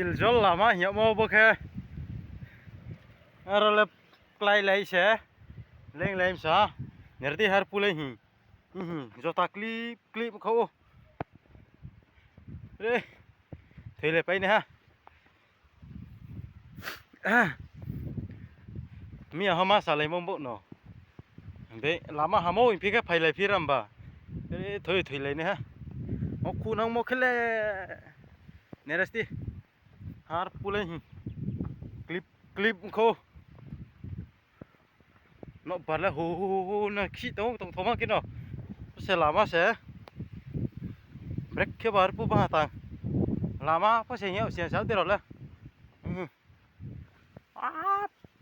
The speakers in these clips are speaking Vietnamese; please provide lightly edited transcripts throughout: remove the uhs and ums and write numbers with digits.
दिल जल लामा हियाव mau bokhe arole klai lai se leng lem sa nerti har pulai hi jota clip clip khau re thele pai ne ha mi hama salai mong bo no be lama hamo pi ka phai lai phiram ba re thoi thoi lai ne ha mo khu nang mo khele nerasti har pulai hi clip clip khô nó bật là hù nó khí tông tông thoma kia nó sẽ làm mà sẽ break kia bảo pu ba tang làm mà có sẽ nhiều sẽ sao thế rồi là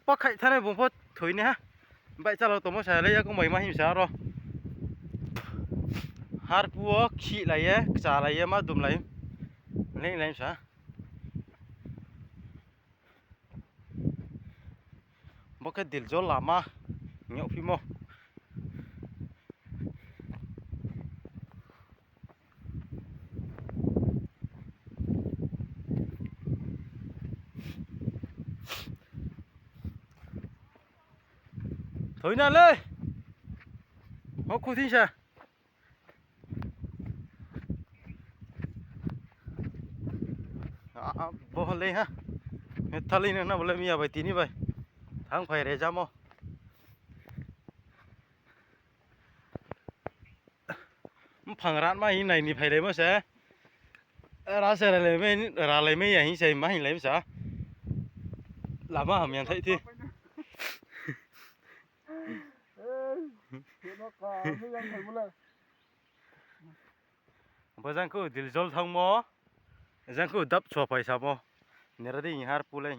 bắt khai thế này bùng phát thổi nè ha vậy saoเราtông sẽ lấy có mấy mà hiểm sao rồi har pu khí lại á xả lại mà đùm lại lên lên sao bắt cái dil jo làm mà nhậu phim mò thôi nè lên họ khu thiên sao bố lên ha thà lên nó lên mía vậy tí như vậy thằng phải để ra mò phẳng rán mà hình này thì phải lấy mà sẽ ra sẽ lấy mấy ra lấy mấy hình sẽ mà hình lấy sao làm mà hầm nhận thấy thì bây giờ cứ dil jol thang mò giờ cứ đập cho phải sao mò nè ra đi har pulai